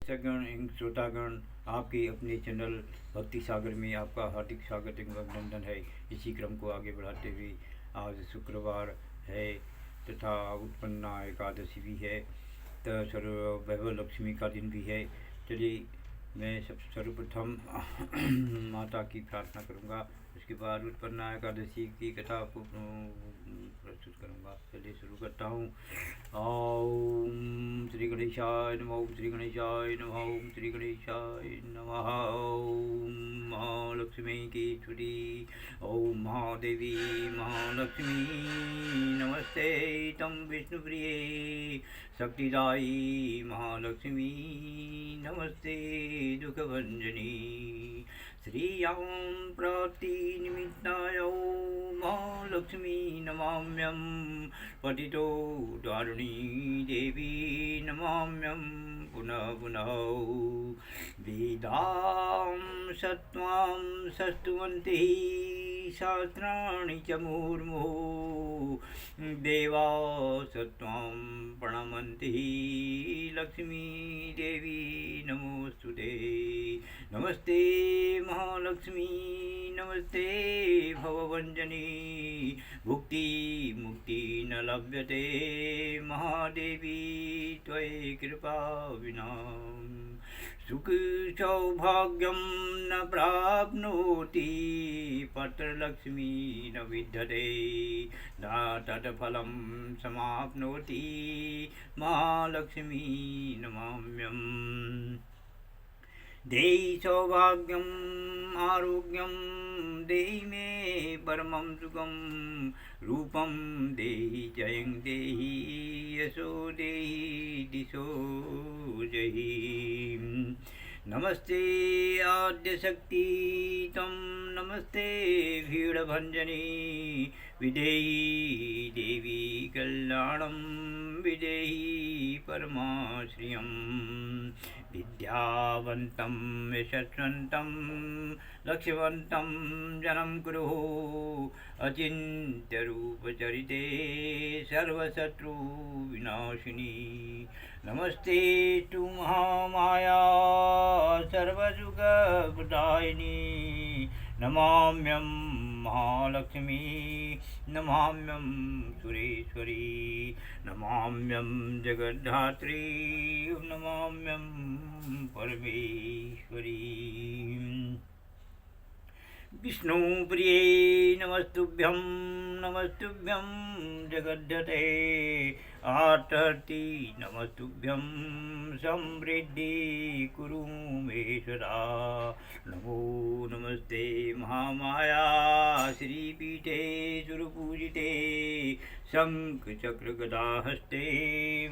दर्शकगण एवं श्रोतागण, आपके अपने चैनल भक्ति सागर में आपका हार्दिक स्वागत एवं अभिनंदन है। इसी क्रम को आगे बढ़ाते हुए आज शुक्रवार है तथा उत्पन्ना एकादशी भी है, तो सर्व वैभव लक्ष्मी का दिन भी है। चलिए मैं सब सर्वप्रथम माता की प्रार्थना करूँगा, उसके बाद उत्पन्ना एकादशी की कथा को प्रस्तुत करूँगा। चलिए शुरू करता हूँ। ओम श्री गणेशाय नमः, ओम श्री गणेशाय नमः, ओम श्री गणेशाय नमः। ओम महालक्ष्मी की स्तुति। ओम महादेवी महालक्ष्मी नमस्ते तम विष्णुप्रिये शक्तिदायी महालक्ष्मी नमस्ते दुःखभंजनी श्रीयां प्राप्तिनिमित्ताय महालक्ष्मी नमाम्यं पतितो दारुणी देवी नमाम्यं पुनः पुनः। वेदां सत्त्वां सस्तुवन्ति शास्त्राणि च मुहुर्मुहुः देवा सत्त्वां प्रणमन्ति लक्ष्मी देवी नमोस्तुते। नमस्ते महालक्ष्मी नमस्ते भवभंजनी भुक्ति मुक्ति न लभ्यते महादेवी त्वयि कृपा विना सुख सौभाग्यं न प्राप्नोति पत्रलक्ष्मी न विद्यते न तत्फलं समाप्नोति महालक्ष्मी नमाम्यम्। देहि सौभाग्यम् आरोग्यं देहि मे परमं सुखं रूपं देहि जयं देहि यशो देहि दिशो जहि। नमस्ते आद्यशक्ति तं नमस्ते भीडभंजनी विदेही देवी कल्याणं विदेही परमाश्रियं विद्यावन्तं यशस्वन्तं लक्ष्यवन्तं जनं कुरु अचिन्त्यरूपचरिते सर्वशत्रुविनाशिनी। नमस्ते तु महामाया सर्वसुखप्रदायिनी नमाम्यं महालक्ष्मी नमाम्यं सुरेश्वरी नमाम्यं जगद्धात्री नमाम्यं परमेश्वरी। विष्णुप्रिये नमस्तुभ्यं नमस्तुभ्यं जगद्दते आर्तहर्ति नमस्तुभ्यं समृद्धि कुरु मे सदा। नमो नमस्ते महामाया श्रीपीठे सुरपूजिते शंख चक्र गदा हस्ते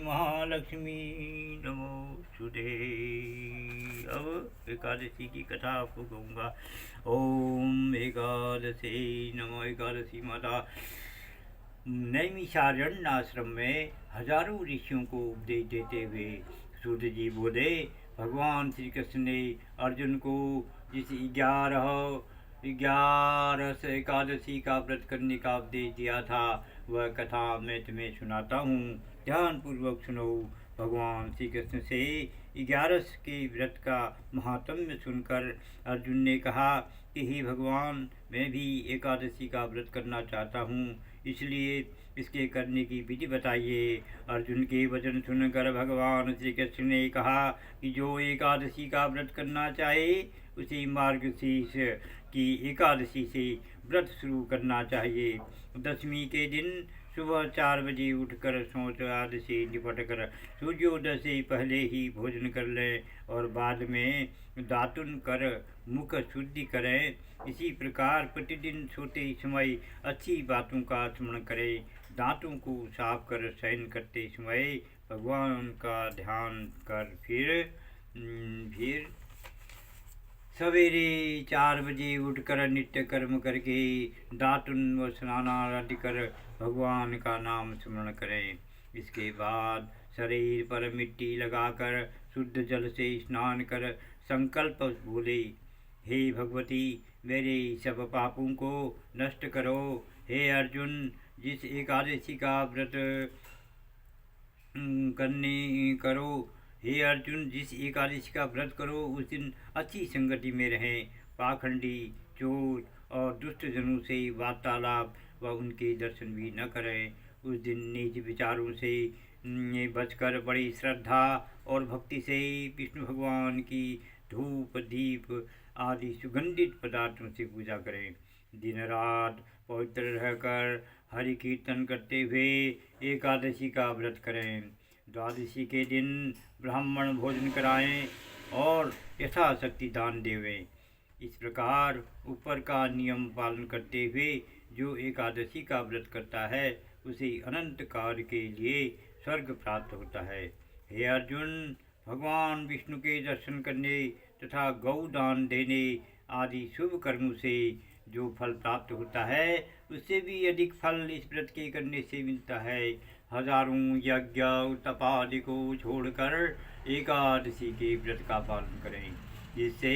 महालक्ष्मी नमोस्तुते। अब एकादशी की कथा आपको कहूँगा। ओम एकादशी नमो। एकादशी माता नैमिषारण्य आश्रम में हजारों ऋषियों को उपदेश देते हुए सूर्य जी बोले, भगवान श्री कृष्ण ने अर्जुन को जिस 11 एकादशी का व्रत करने का उपदेश दिया था, वह कथा मैं तुम्हें सुनाता हूँ, ध्यानपूर्वक सुनो। भगवान श्री कृष्ण से 11 के व्रत का महात्म्य सुनकर अर्जुन ने कहा कि हे भगवान, मैं भी एकादशी का व्रत करना चाहता हूँ, इसलिए इसके करने की विधि बताइए। अर्जुन के वचन सुनकर भगवान श्री कृष्ण ने कहा कि जो एकादशी का व्रत करना चाहे उसे मार्गशीर्ष की एकादशी से व्रत शुरू करना चाहिए। दशमी के दिन सुबह 4 बजे उठकर शौच आदि से निपट कर सूर्योदय से पहले ही भोजन कर लें और बाद में दातुन कर मुख शुद्धि करें। इसी प्रकार प्रतिदिन सोते समय अच्छी बातों का स्मरण करें। दांतों को साफ कर शयन करते समय भगवान का ध्यान कर फिर सवेरे 4 बजे उठकर नित्य कर्म करके दातुन व स्नान आदि कर भगवान का नाम स्मरण करें। इसके बाद शरीर पर मिट्टी लगाकर शुद्ध जल से स्नान कर संकल्प बोले, हे भगवती, मेरे सब पापों को नष्ट करो। हे अर्जुन, जिस एकादशी का व्रत करने करो, हे अर्जुन, जिस एकादशी का व्रत करो उस दिन अच्छी संगति में रहें, पाखंडी, चोर और दुष्ट जनों से वार्तालाप व उनके दर्शन भी न करें। उस दिन नीच विचारों से बचकर बड़ी श्रद्धा और भक्ति से विष्णु भगवान की धूप दीप आदि सुगंधित पदार्थों से पूजा करें। दिन रात पवित्र रहकर हरि कीर्तन करते हुए एकादशी का व्रत करें। द्वादशी के दिन ब्राह्मण भोजन कराएं और यथाशक्ति दान देवें। इस प्रकार ऊपर का नियम पालन करते हुए जो एकादशी का व्रत करता है उसे अनंत काल के लिए स्वर्ग प्राप्त होता है। हे अर्जुन, भगवान विष्णु के दर्शन करने तथा गौदान देने आदि शुभ कर्मों से जो फल प्राप्त होता है उससे भी अधिक फल इस व्रत के करने से मिलता है। हजारों यज्ञ तप आदि को छोड़कर एकादशी के व्रत का पालन करें, जिससे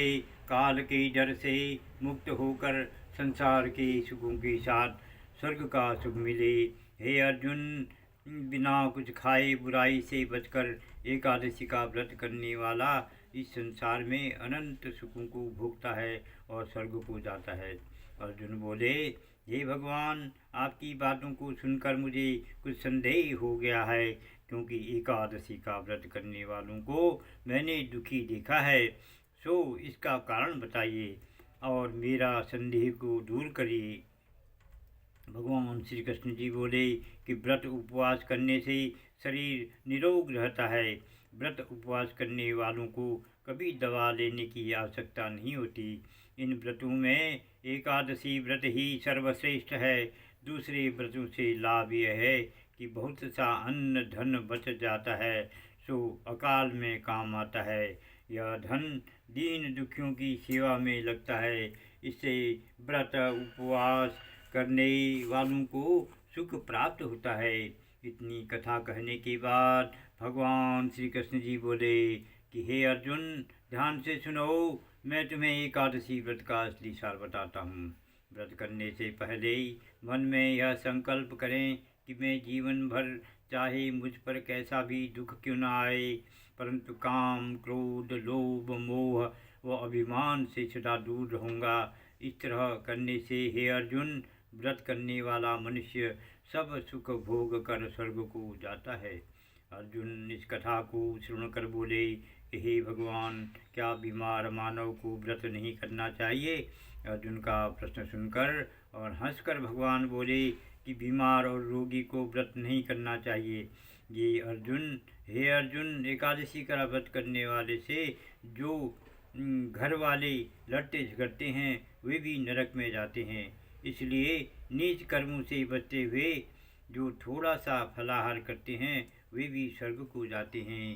काल के डर से मुक्त होकर संसार के सुखों के साथ स्वर्ग का सुख मिले। हे अर्जुन, बिना कुछ खाए बुराई से बचकर एकादशी का व्रत करने वाला इस संसार में अनंत सुखों को भोगता है और स्वर्ग को जाता है। अर्जुन बोले, हे भगवान, आपकी बातों को सुनकर मुझे कुछ संदेह हो गया है, क्योंकि एकादशी का व्रत करने वालों को मैंने दुखी देखा है। सो इसका कारण बताइए और मेरा संदेह को दूर करिए। भगवान श्री कृष्ण जी बोले कि व्रत उपवास करने से शरीर निरोग रहता है। व्रत उपवास करने वालों को कभी दवा लेने की आवश्यकता नहीं होती। इन व्रतों में एकादशी व्रत ही सर्वश्रेष्ठ है। दूसरे व्रतों से लाभ यह है कि बहुत सा अन्न धन बच जाता है, सो अकाल में काम आता है। यह धन दीन दुखियों की सेवा में लगता है। इससे व्रत उपवास करने वालों को सुख प्राप्त होता है। इतनी कथा कहने के बाद भगवान श्री कृष्ण जी बोले कि हे अर्जुन, ध्यान से सुनो, मैं तुम्हें एकादशी व्रत का असली सार बताता हूँ। व्रत करने से पहले मन में यह संकल्प करें कि मैं जीवन भर चाहे मुझ पर कैसा भी दुख क्यों न आए, परंतु काम, क्रोध, लोभ, मोह व अभिमान से सदा दूर रहूँगा। इस तरह करने से हे अर्जुन, व्रत करने वाला मनुष्य सब सुख भोग कर स्वर्ग को जाता है। अर्जुन इस कथा को सुनकर बोले, हे भगवान, क्या बीमार मानव को व्रत नहीं करना चाहिए? अर्जुन का प्रश्न सुनकर और हंसकर भगवान बोले कि बीमार और रोगी को व्रत नहीं करना चाहिए। ये अर्जुन, हे अर्जुन, एकादशी का व्रत करने वाले से जो घर वाले लड़ते झगड़ते हैं वे भी नरक में जाते हैं। इसलिए नीच कर्मों से बचते हुए जो थोड़ा सा फलाहार करते हैं वे भी स्वर्ग को जाते हैं।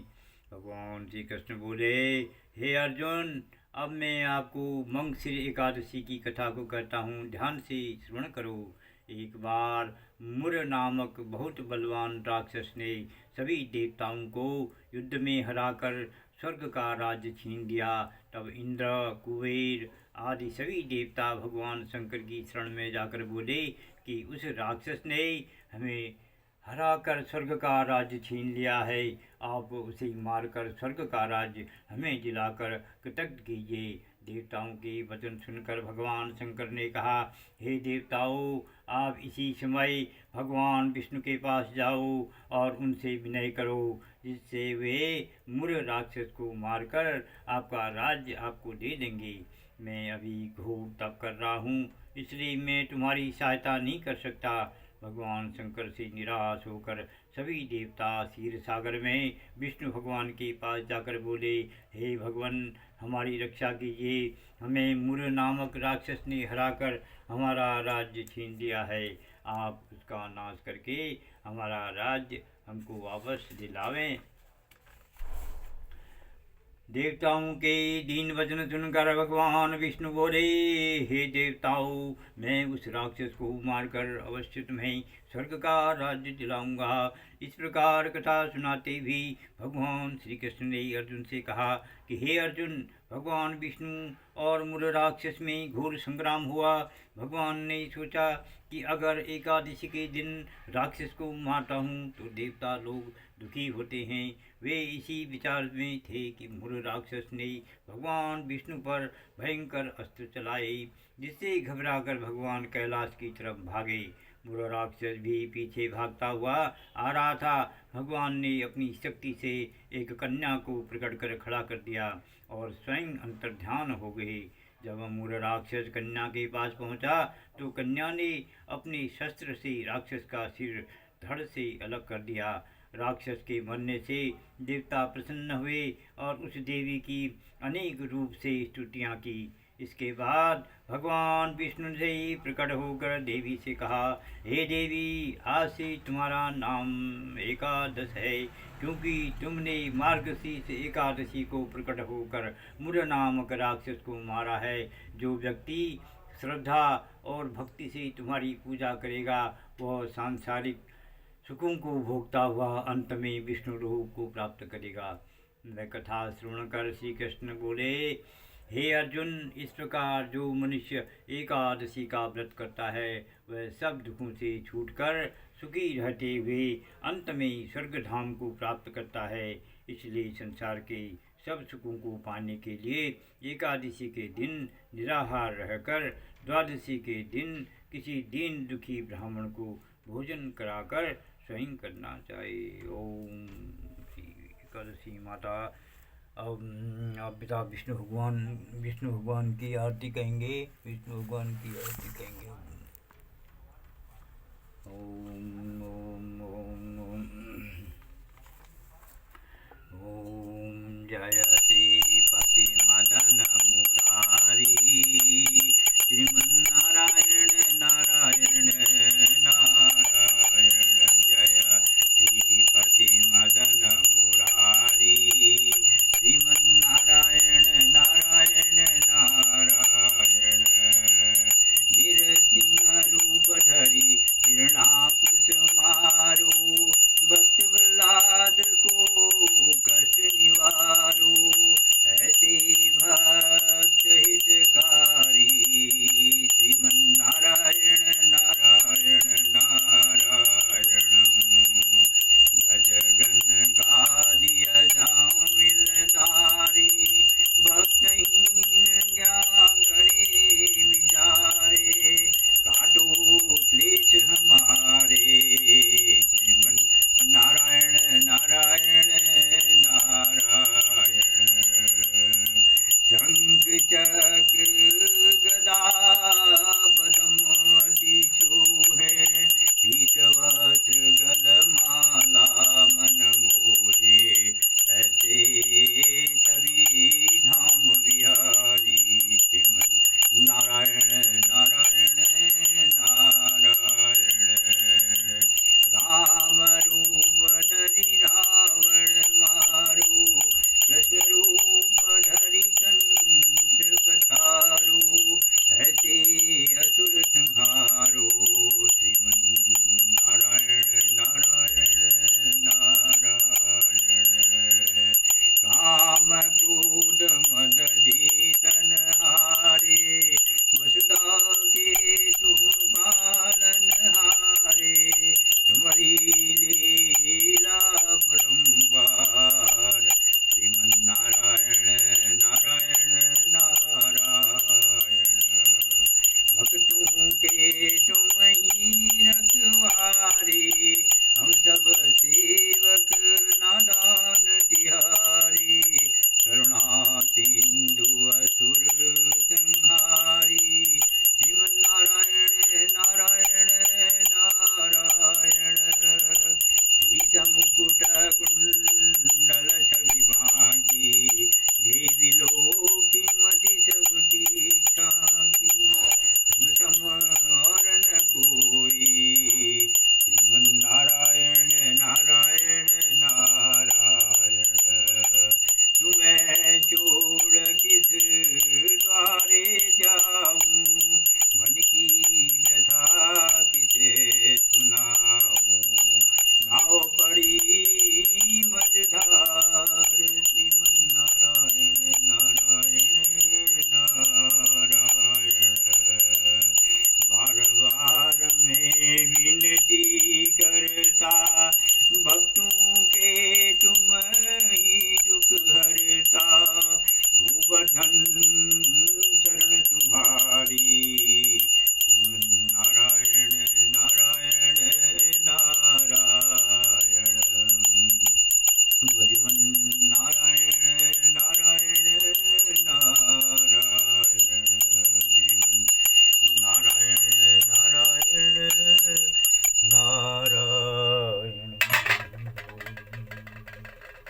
भगवान श्री कृष्ण बोले, हे अर्जुन, अब मैं आपको मंगशिर एकादशी की कथा को कहता हूँ, ध्यान से श्रवण करो। एक बार मुर नामक बहुत बलवान राक्षस ने सभी देवताओं को युद्ध में हराकर स्वर्ग का राज्य छीन लिया। तब इंद्र, कुबेर आदि सभी देवता भगवान शंकर की शरण में जाकर बोले कि उस राक्षस ने हमें हराकर स्वर्ग का राज्य छीन लिया है। आप उसे मारकर स्वर्ग का राज्य हमें दिलाकर कृतज्ञ कीजिए। देवताओं के वचन सुनकर भगवान शंकर ने कहा, हे देवताओं, आप इसी समय भगवान विष्णु के पास जाओ और उनसे विनय करो, जिससे वे मुर राक्षस को मारकर आपका राज्य आपको दे देंगे। मैं अभी घोर तप कर रहा हूँ, इसलिए मैं तुम्हारी सहायता नहीं कर सकता। भगवान शंकर से निराश होकर सभी देवता क्षीर सागर में विष्णु भगवान के पास जाकर बोले, हे भगवान, हमारी रक्षा कीजिए। हमें मुर नामक राक्षस ने हराकर हमारा राज्य छीन लिया है। आप उसका नाश करके हमारा राज्य हमको वापस दिलावें। देवताओं के दीन वचन सुनकर भगवान विष्णु बोले, हे देवताओं, मैं उस राक्षस को मारकर अवश्य तुम्हें स्वर्ग का राज्य दिलाऊंगा। इस प्रकार कथा सुनाते भी भगवान श्री कृष्ण ने अर्जुन से कहा कि हे अर्जुन, भगवान विष्णु और मूल राक्षस में घोर संग्राम हुआ। भगवान ने सोचा कि अगर एकादशी के दिन राक्षस को मारता हूँ तो देवता लोग दुखी होते हैं, वे इसी विचार में थे कि मूल राक्षस ने भगवान विष्णु पर भयंकर अस्त्र चलाए, जिससे घबराकर भगवान कैलाश की तरफ भागे। बुरा राक्षस भी पीछे भागता हुआ आ रहा था। भगवान ने अपनी शक्ति से एक कन्या को प्रकट कर खड़ा कर दिया और स्वयं अंतर्ध्यान हो गए। जब मूल राक्षस कन्या के पास पहुंचा तो कन्या ने अपने शस्त्र से राक्षस का सिर धड़ से अलग कर दिया। राक्षस के मरने से देवता प्रसन्न हुए और उस देवी की अनेक रूप से स्तुतियाँ की। इसके बाद भगवान विष्णु ने प्रकट होकर देवी से कहा, हे देवी, आज से तुम्हारा नाम एकादश है, क्योंकि तुमने मार्गशीर्ष एकादशी को प्रकट होकर मूढ़ नामक राक्षस को मारा है। जो व्यक्ति श्रद्धा और भक्ति से तुम्हारी पूजा करेगा वह सांसारिक सुखों को भोगता हुआ अंत में विष्णु लोक को प्राप्त करेगा। वह कथा श्रवण कर श्री कृष्ण बोले, हे अर्जुन, इस प्रकार जो मनुष्य एकादशी का व्रत करता है वह सब दुखों से छूटकर सुखी रहते हुए अंत में स्वर्गधाम को प्राप्त करता है। इसलिए संसार के सब सुखों को पाने के लिए एकादशी के दिन निराहार रहकर द्वादशी के दिन किसी दीन दुखी ब्राह्मण को भोजन कराकर स्वयं करना चाहिए। ओम श्री एकादशी माता। अब पिता विष्णु भगवान की आरती कहेंगे। विष्णु भगवान की आरती कहेंगे। ओम ओम ओम ओम ओम जय श्रीपति मदन मुरारी, श्रीमन्नारायण नारायण नारायण। जय श्रीपति मदन मुरारी, श्रीमन्नारायण नारायण नारायण। निरसिंह रूप धरि हिरणाकुश मारो, भक्त प्रहलाद को कष्ट निवारो। ऐसे भक्त हितकारी, श्रीमन्नारायण नारायण नारायण। गज गण गादिय झामिल धारी, भक्तहीन ज्ञान गणे विचारे। काटो क्लेश हमारे, श्रीमन नारायण नारायण नारायण। शंख चक्र गदा पद्म अति शोभे, पीत वस्त्र गलमाला मन मोहे। ऐसे छवि धाम विहारी, श्रीमन नारायण नारायण नारायण। राम रूप धरि रावण मारो, कृष्ण रूप धरि कंस पसारो। ऐसे असुर संहारो, श्रीमन नारायण नारायण नारायण। काम क्रोध मद जीतन